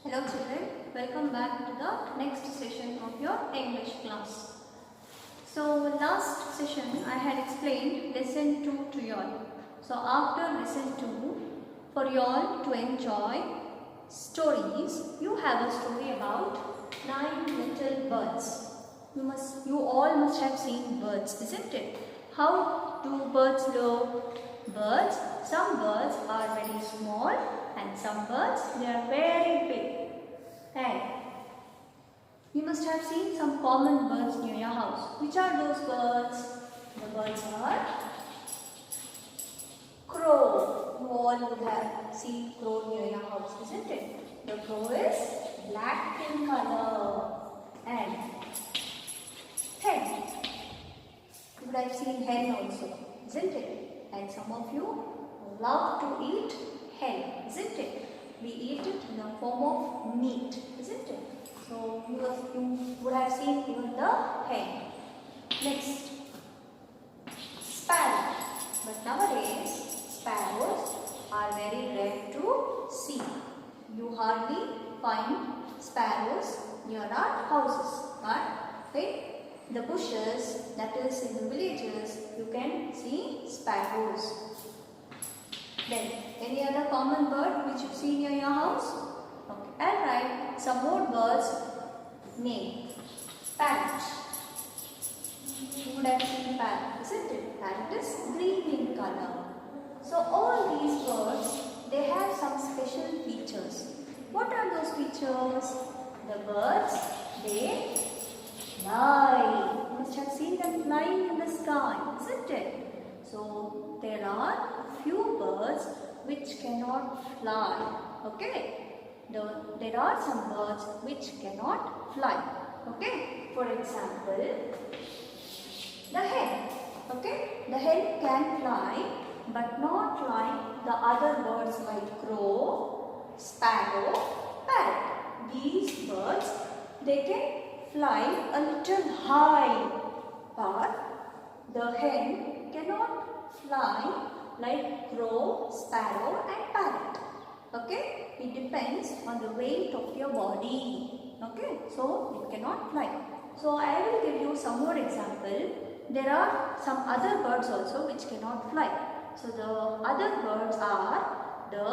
Hello children, welcome back to the next session of your English class. So last session I had explained lesson 2 to you all. So after lesson 2, for you all to enjoy stories, you have a story about 9 little birds. You all must have seen birds, isn't it? How do birds look? Some birds are very small and some birds they are very big. And you must have seen some common birds near your house. Which are those birds? The birds are crow. You all would have seen crow near your house, isn't it? The crow is black in color. And hen. You would have seen hen also, isn't it? And some of you love to eat hen, isn't it? We eat it in the form of meat, isn't it? So you would have seen even the hen. Next, sparrow. But nowadays, sparrows are very rare to see. You hardly find sparrows near our houses. But in the bushes, that is in the villages, you can see sparrows. Then, any other common bird which you see near your house? Okay, alright, some more birds name. Parrot. You would have seen parrot, isn't it? Parrot is green in color. So all these birds, they have some special features. What are those features? The birds, they fly. You must have seen them flying in the sky, isn't it? So there are a few birds which cannot fly. Okay. There are some birds which cannot fly. Okay. For example, the hen. Okay. The hen can fly but not like the other birds like crow, sparrow, parrot. These birds, they can fly a little high, but the hen cannot fly like crow, sparrow and parrot. Okay, it depends on the weight of your body. Okay, so it cannot fly. So I will give you some more example. There are some other birds also which cannot fly. So the other birds are the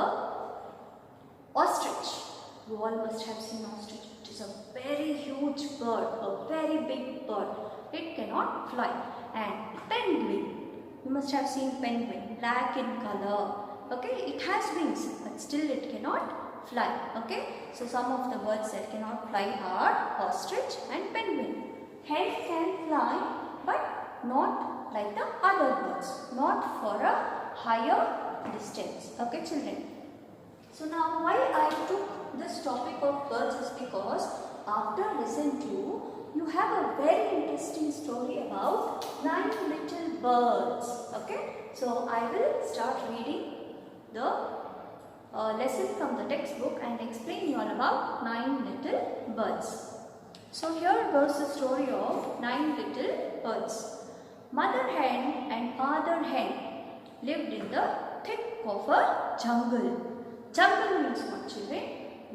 ostrich. You all must have seen ostrich. It is a very huge bird, a very big bird. It cannot fly. And penguin. You must have seen penguin, black in color. Okay, it has wings, but still it cannot fly. Okay, so some of the birds that cannot fly are ostrich and penguin. Hen can fly, but not like the other birds, not for a higher distance. Okay, children. So now why I took this topic of birds is because after lesson 2, you have a very interesting story about 9 little birds. Okay, so I will start reading the lesson from the textbook and explain you all about 9 little birds. So here goes the story of 9 little birds. Mother hen and father hen lived in the thick of a jungle. Jungle means what, children?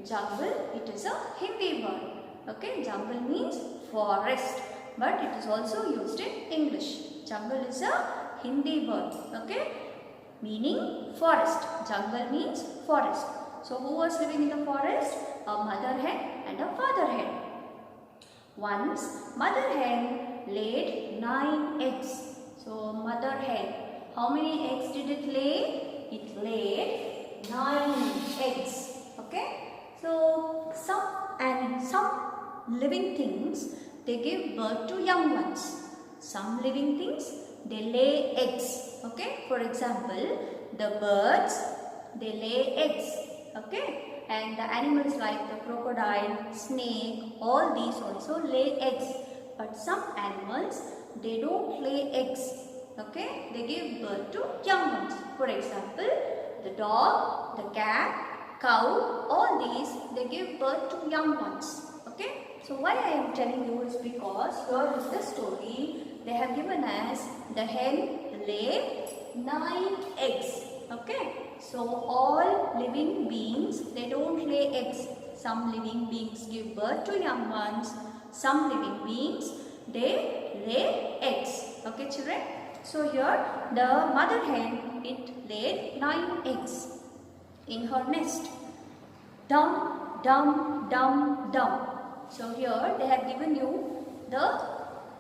Jungle, it is a Hindi word. Okay, jungle means forest, but it is also used in English. Jungle is a Hindi word. Okay, meaning forest. Jungle means forest. So who was living in the forest? A mother hen and a father hen. Once, mother hen laid 9 eggs. So mother hen, how many eggs did it lay? It laid 9 eggs. Okay. So some living things, they give birth to young ones. Some living things, they lay eggs. Okay. For example, the birds, they lay eggs. Okay. And the animals like the crocodile, snake, all these also lay eggs. But some animals, they don't lay eggs. Okay. They give birth to young ones. For example, the dog, the cat, cow, all these, they give birth to young ones. Okay. So why I am telling you is because here is the story. They have given us the hen lay 9 eggs. Okay. So all living beings, they don't lay eggs. some living beings give birth to young ones. Some living beings, they lay eggs. Okay children? So here the mother hen, it laid 9 eggs in her nest. Dum, dum, dum, dum. So here they have given you the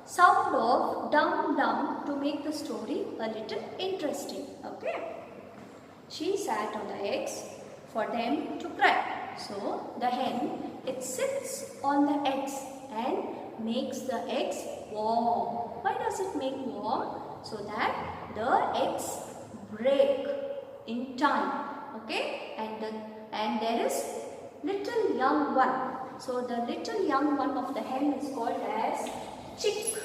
sound of dum dum to make the story a little interesting. Okay. She sat on the eggs for them to crack. So the hen, it sits on the eggs and makes the eggs warm. Why does it make warm? So that the eggs break in time. Okay, and there is little young one. So the little young one of the hen is called as chick.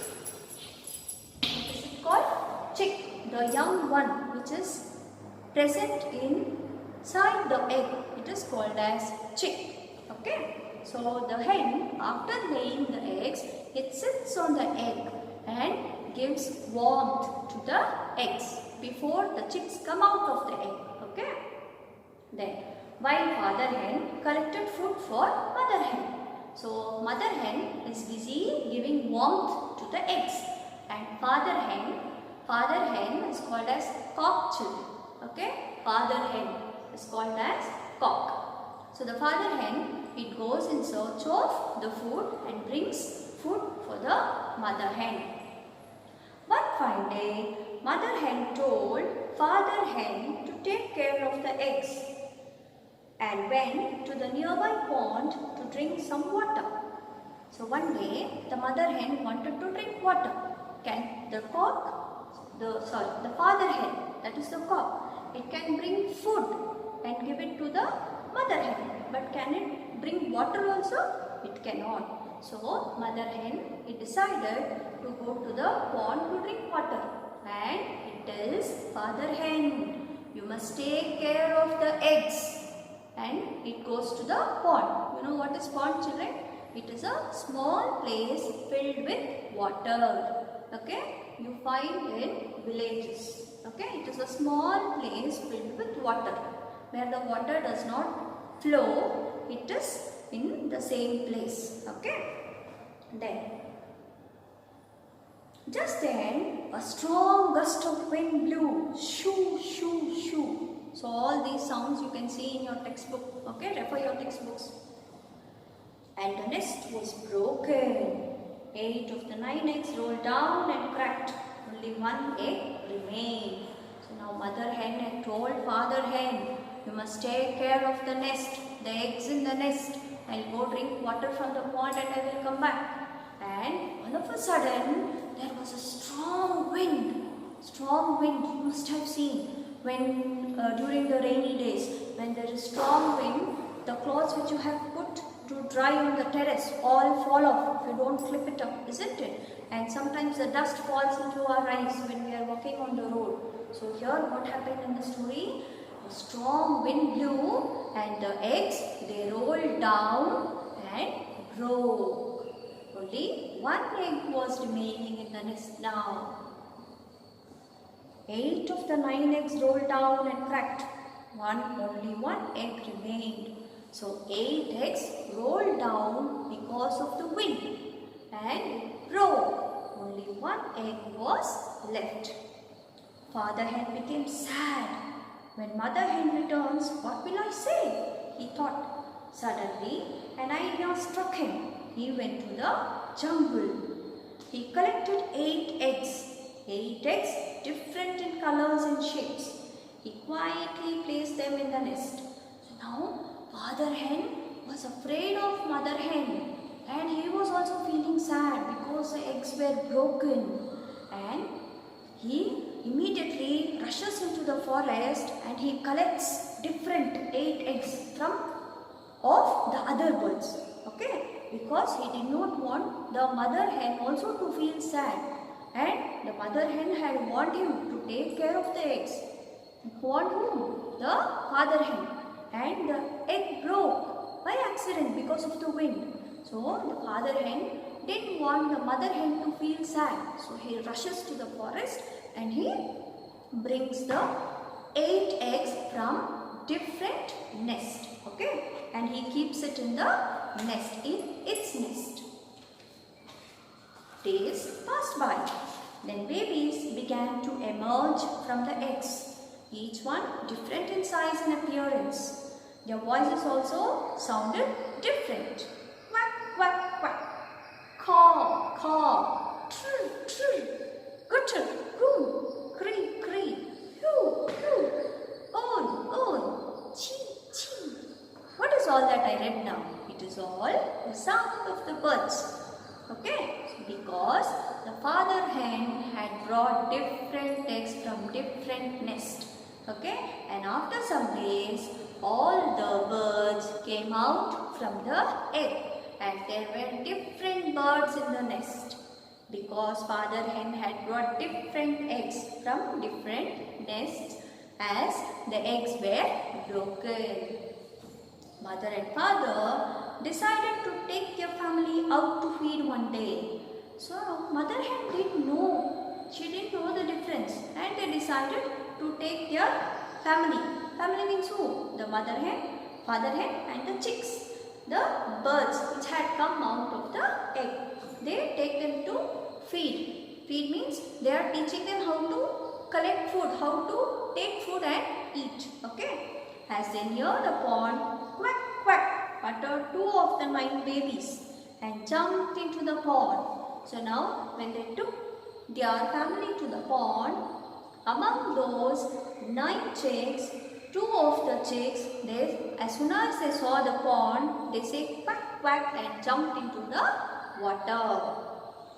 What is it called? Chick. The young one which is present inside the egg, it is called as chick. Okay. So the hen, after laying the eggs, it sits on the egg and gives warmth to the eggs before the chicks come out of the egg. Okay. Then, while father hen collected food for mother hen. So mother hen is busy giving warmth to the eggs, and father hen is called as cock children. Okay, father hen is called as cock. So the father hen, it goes in search of the food and brings food for the mother hen. One fine day, mother hen told father hen to take care of the eggs and went to the nearby pond to drink some water. So one day, the mother hen wanted to drink water. Can the father hen, that is the cock, it can bring food and give it to the mother hen. But can it bring water also? It cannot. So mother hen, it decided to go to the pond to drink water. And it tells father hen, you must take care of the eggs. And it goes to the pond. You know what is pond, children? It is a small place filled with water. Okay? You find in villages. Okay? It is a small place filled with water. Where the water does not flow, it is in the same place. Okay? Just then, a strong gust of wind blew. Shoo, shoo, shoo. So all these sounds you can see in your textbook. Okay, refer your textbooks. And the nest was broken. 8 of the 9 eggs rolled down and cracked. Only 1 egg remained. So now mother hen had told father hen, you must take care of the nest, the eggs in the nest. I'll go drink water from the pond and I will come back. And all of a sudden, there was a strong wind. Strong wind, you must have seen. When during the rainy days, when there is strong wind, the clothes which you have put to dry on the terrace all fall off if you don't clip it up, isn't it? And sometimes the dust falls into our eyes when we are walking on the road. So here what happened in the story? A strong wind blew and the eggs, they rolled down and broke. Only 1 egg was remaining in the nest now. 8 of the 9 eggs rolled down and cracked. Only one egg remained. So 8 eggs rolled down because of the wind and it broke. Only 1 egg was left. Father hen became sad. When mother hen returns, what will I say? He thought. Suddenly, an idea struck him. He went to the jungle. He collected 8 eggs. 8 eggs, different in colors and shapes. He quietly placed them in the nest. So now, father hen was afraid of mother hen. And he was also feeling sad because the eggs were broken. And he immediately rushes into the forest and he collects different 8 eggs from of the other birds. Okay? Because he did not want the mother hen also to feel sad. And the mother hen had warned him to take care of the eggs. Warned whom? The father hen. And the egg broke by accident because of the wind. So the father hen didn't want the mother hen to feel sad. So he rushes to the forest and he brings the 8 eggs from different nest. Okay, and he keeps it in the nest, in its nest. Days passed by. Then babies began to emerge from the eggs, each one different in size and appearance. Their voices also sounded different. Quack, quack, quack. Caw, caw. Trill, trill. Gutter, goo. Cree, cree. Hoo, hoo. On, on. Chee, chee. What is all that I read now? It is all the sound of the birds. Okay, because the father hen had brought different eggs from different nests. Okay, and after some days, all the birds came out from the egg, and there were different birds in the nest. Because father hen had brought different eggs from different nests, as the eggs were broken. Mother and father decided to take their family out to feed one day. So mother hen didn't know. She didn't know the difference, and they decided to take their family. Family means who? The mother hen, father hen, and the chicks. The birds which had come out of the egg. They take them to feed. Feed means they are teaching them how to collect food, how to take food and eat. Okay. As they near the pond, quack, quack, uttered two of the 9 babies and jumped into the pond. So now, when they took their family to the pond, among those 9 chicks, 2 of the chicks, as soon as they saw the pond, they say quack, quack and jumped into the water.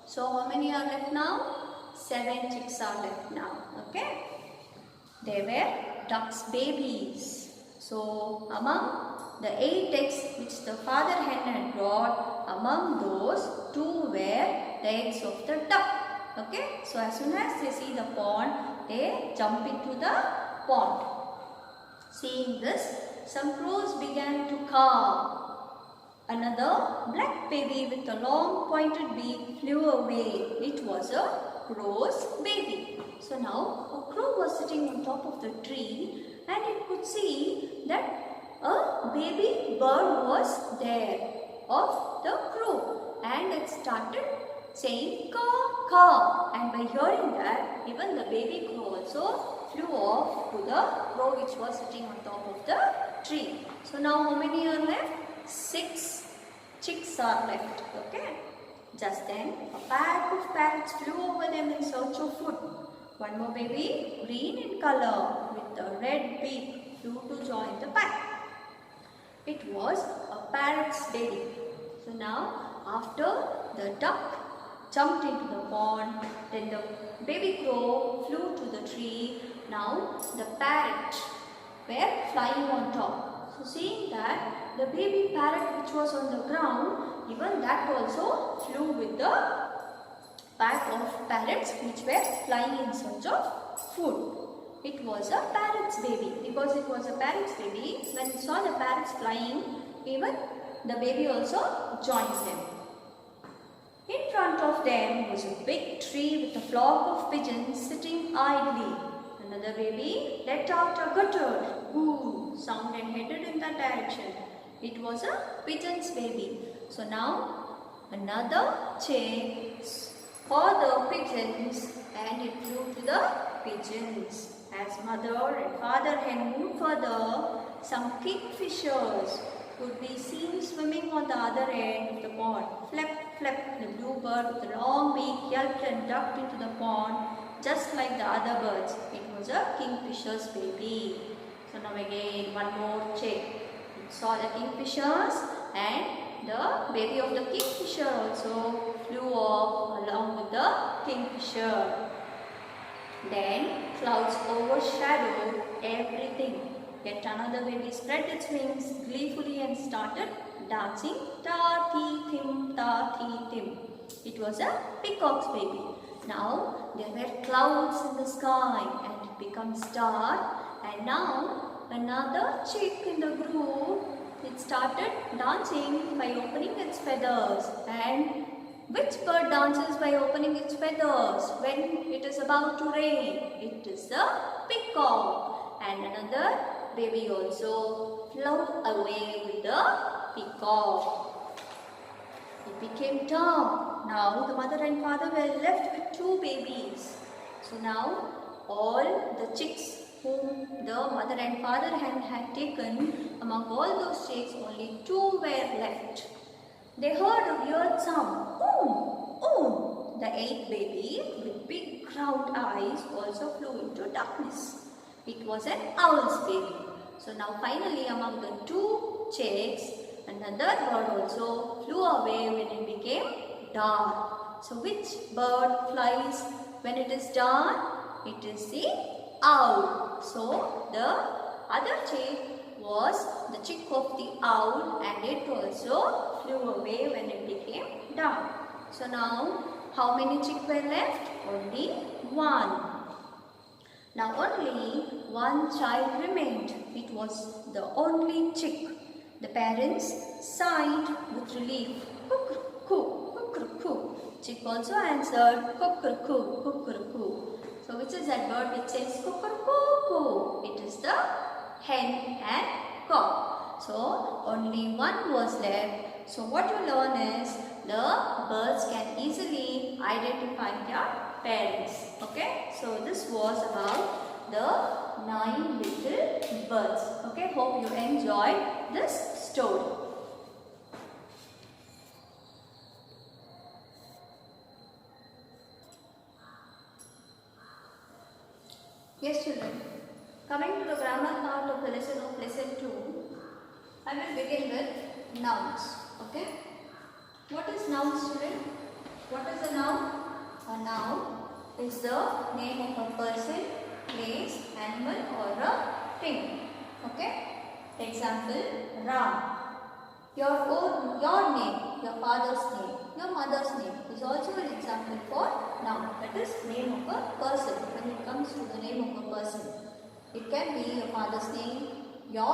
So how many are left now? 7 chicks are left now. Okay. They were ducks babies. So among the 8 eggs which the father hen had brought, among those 2 were the eggs of the duck. Okay. So as soon as they see the pond, they jump into the pond. Seeing this, some crows began to caw. Another black baby with a long pointed beak flew away. It was a crow's baby. So now a crow was sitting on top of the tree, and it could see that a baby bird was there of the crow, and it started saying caw, caw, and by hearing that, even the baby crow also flew off to the crow which was sitting on top of the tree. So now how many are left? 6 chicks are left. Okay. Just then a pack of parrots flew over them in search of food. One more baby, green in color with a red beak, flew to join the pack. It was a parrot's baby. So now after the duck jumped into the pond, then the baby crow flew to the tree. Now the parrot were flying on top. So seeing that, the baby parrot which was on the ground, even that also flew with the pack of parrots which were flying in search of food. It was a parrot's baby. Because it was a parrot's baby, when it saw the parrots flying, even the baby also joined them. In front of them was a big tree with a flock of pigeons sitting idly. Another baby let out a gutter, whoo sound and headed in that direction. It was a pigeon's baby. So now another chick saw the pigeons and it flew to the pigeons. As mother and father hen moved further, some kingfishers could be seen swimming on the other end of the pond. Flap, flap, the bluebird with a long beak yelped and ducked into the pond just like the other birds. It was a kingfisher's baby. So now again one more chick. It saw the kingfishers and the baby of the kingfisher also flew off along with the kingfisher. Then clouds overshadowed everything. Yet another baby spread its wings gleefully and started dancing ta-thi-thim, ta-thi-thim. It was a peacock's baby. Now there were clouds in the sky and it becomes dark, and now another chick in the group, it started dancing by opening its feathers. And which bird dances by opening its feathers when it is about to rain? It is the peacock. And another baby also flew away with the peacock. It became Tom. Now the mother and father were left with 2 babies. So now all the chicks whom the mother and father had taken, among all those chicks only 2 were left. They heard a weird sound. Oom! Oom! The 8th baby with big round eyes also flew into darkness. It was an owl's baby. So now finally among the 2 chicks, another bird also flew away when it became dark. So which bird flies when it is dark? It is the owl. So the other chick was the chick of the owl, and it also flew away when it became dark. So now how many chicks were left? Only 1. Now only 1 child remained. It was the only chick. The parents sighed with relief. Cuckoo, cuckoo. Chick also answered cuckoo, cuckoo. So which is that bird which says cuckoo? It is the hen and cock. So only 1 was left. So what you learn is the birds can easily identify their parents. Okay. So this was about the 9 little birds. Okay. Hope you enjoyed this story. Yes, children. Coming to the grammar part of the lesson of lesson 2, I will begin with nouns. Okay. What is nouns, children? What is a noun? A noun is the name of a person, place, animal or a thing. Okay. Example, Ram. Your name, your father's name, your mother's name is also an example for noun. That is name of a person. When it comes to the name of a person, it can be your father's name, your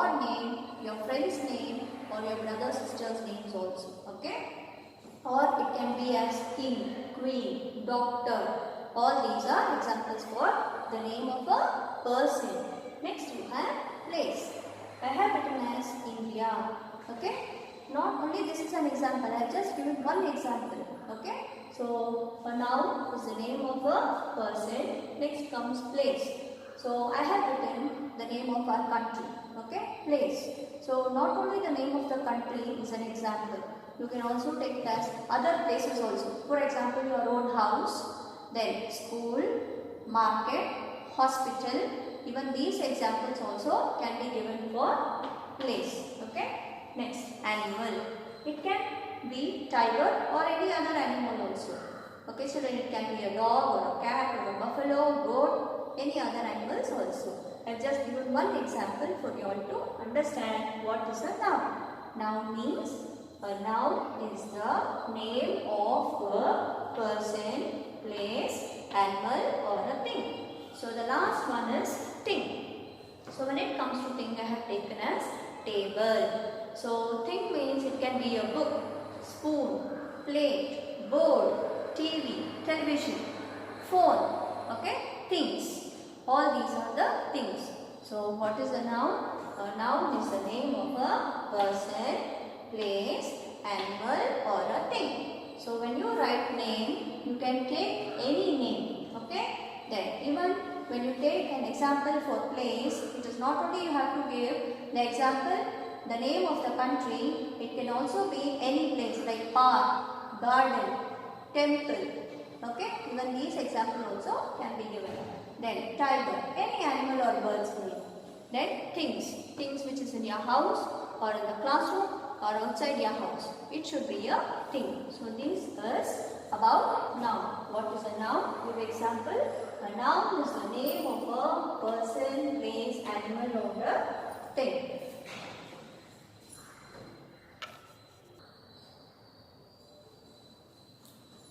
friend's name, or your brother, sister's names also. Okay. Or it can be as king, queen, doctor. All these are examples for the name of a person. Next you have place. I have written as India. Okay. Not only this is an example, I have just given one example. Okay. So a noun is the name of a person. Next comes place. So I have written the name of our country. Okay. Place. So not only the name of the country is an example. You can also take it as other places also. For example, your own house, then school, market, hospital. Even these examples also can be given for place. Okay. Next, animal. It can be tiger or any other animal also. Okay, so then it can be a dog or a cat or a buffalo, goat, any other animals also. I have just given one example for you all to understand what is a noun. Noun means a noun is the name of a person, place, animal or a thing. So the last one is thing. So when it comes to thing, I have taken as table. So thing means it can be a book, spoon, plate, board, TV, television, phone. Okay, things. All these are the things. So what is a noun? A noun is the name of a person, place, animal or a thing. So when you write name, you can take any name. Okay. Then even when you take an example for place, it is not only you have to give the example, the name of the country, it can also be any place like park, garden, temple. Okay, even these examples also can be given. Then tiger, any animal or bird's name. Then things which is in your house or in the classroom or outside your house. It should be a thing. So this is about noun. What is a noun? Give example. A noun is the name of a person, place, animal or a thing.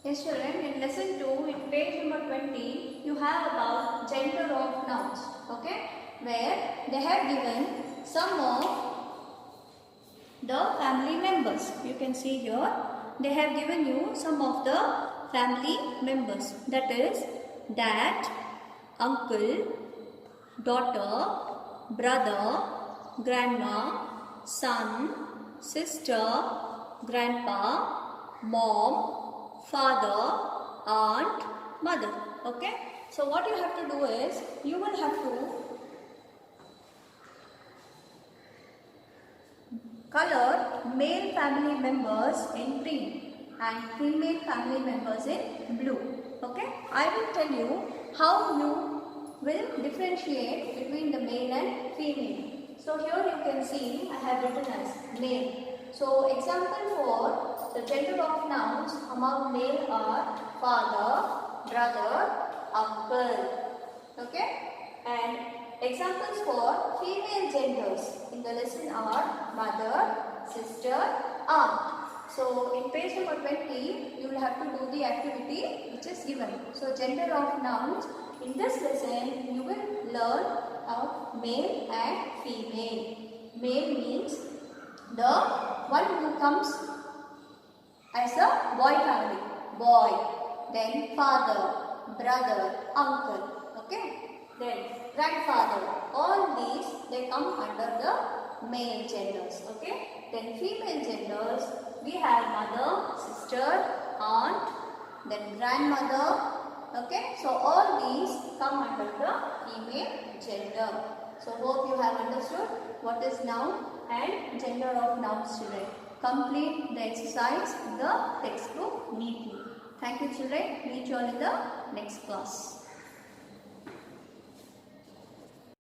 Yes, children, in lesson 2, in page number 20, you have about gender of nouns, okay, where they have given some of the family members. You can see here, they have given you some of the family members. That is, dad, uncle, daughter, brother, grandma, son, sister, grandpa, mom, father, aunt, mother. Okay. So what you have to do is, you will have to color male family members in green and female family members in blue. Okay. I will tell you how you will differentiate between the male and female. So here you can see I have written as male. So example for the gender of nouns among male are father, brother, uncle. Okay. And examples for female genders in the lesson are mother, sister, aunt. So in page number 20, you will have to do the activity which is given. So gender of nouns. In this lesson, you will learn of male and female. Male means the one who comes as a boy family. Boy, then father, brother, uncle. Okay. Then grandfather. All these they come under the male genders. Okay. Then female genders, we have mother, sister, aunt, then grandmother. Okay, so all these come under the female gender. So hope you have understood what is noun and gender of nouns, children. Complete the exercise in the textbook neatly. Thank you, children. Meet you all in the next class.